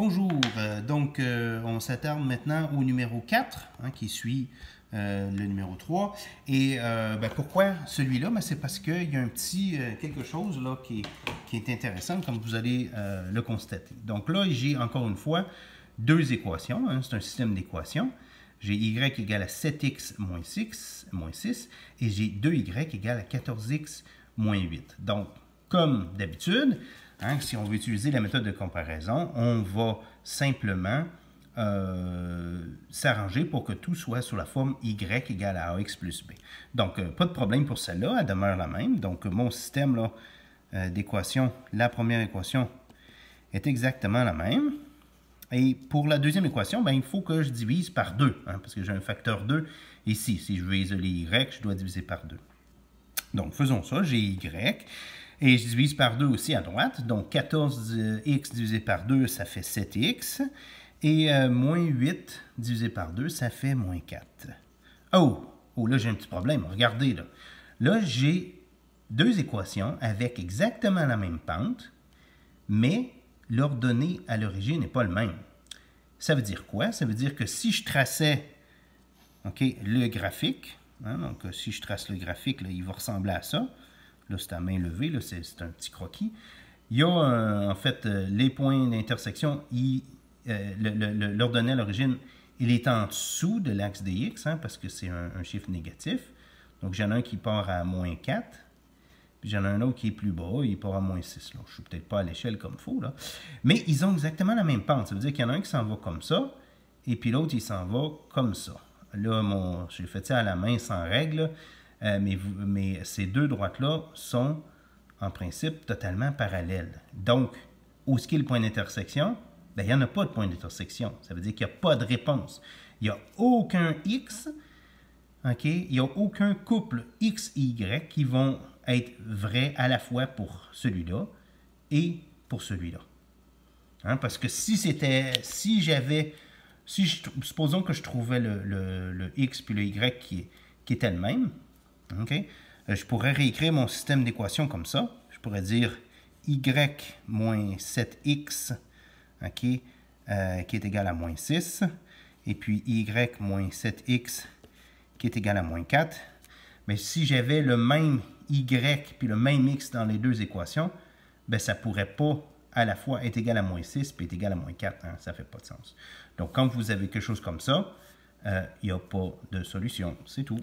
Bonjour, on s'attarde maintenant au numéro 4, qui suit le numéro 3. Et pourquoi celui-là? C'est parce qu'il y a un petit quelque chose là, qui est intéressant, comme vous allez le constater. Donc là, j'ai encore une fois deux équations, c'est un système d'équations. J'ai y égale à 7x moins 6, et j'ai 2y égale à 14x moins 8. Donc, comme d'habitude, si on veut utiliser la méthode de comparaison, on va simplement s'arranger pour que tout soit sous la forme y égale à ax plus b. Donc, pas de problème pour celle-là, elle demeure la même. Donc, mon système d'équation, la première équation est exactement la même. Et pour la deuxième équation, il faut que je divise par 2, parce que j'ai un facteur 2 ici. Si je veux isoler y, je dois diviser par 2. Donc, faisons ça, j'ai y. Et je divise par 2 aussi à droite. Donc, 14x divisé par 2, ça fait 7x. Et moins 8 divisé par 2, ça fait moins 4. Oh, là, j'ai un petit problème. Regardez, là. Là, j'ai deux équations avec exactement la même pente, mais l'ordonnée à l'origine n'est pas le même. Ça veut dire quoi? Ça veut dire que si je traçais le graphique, donc si je trace le graphique, là, il va ressembler à ça. Là, c'est à main levée, c'est un petit croquis. Il y a en fait les points d'intersection, l'ordonnée à l'origine, il est en dessous de l'axe des x, parce que c'est un chiffre négatif. Donc j'en ai un qui part à moins 4, puis j'en ai un autre qui est plus bas, il part à moins 6. Là. Je ne suis peut-être pas à l'échelle comme il faut, là. Mais ils ont exactement la même pente. Ça veut dire qu'il y en a un qui s'en va comme ça, et puis l'autre, il s'en va comme ça. Là, j'ai fait ça à la main sans règle. Mais ces deux droites-là sont, en principe, totalement parallèles. Donc, où est-ce qu'il y a le point d'intersection? Il n'y en a pas de point d'intersection. Ça veut dire qu'il n'y a pas de réponse. Il n'y a aucun x, il n'y a aucun couple x-y qui vont être vrais à la fois pour celui-là et pour celui-là. Parce que supposons que je trouvais le x puis le y qui était le même, je pourrais réécrire mon système d'équations comme ça. Je pourrais dire y moins 7x qui est égal à moins 6, et puis y moins 7x qui est égal à moins 4. Mais si j'avais le même y puis le même x dans les deux équations, ça ne pourrait pas à la fois être égal à moins 6 et être égal à moins 4. Ça ne fait pas de sens. Donc, quand vous avez quelque chose comme ça, il n'y a pas de solution. C'est tout.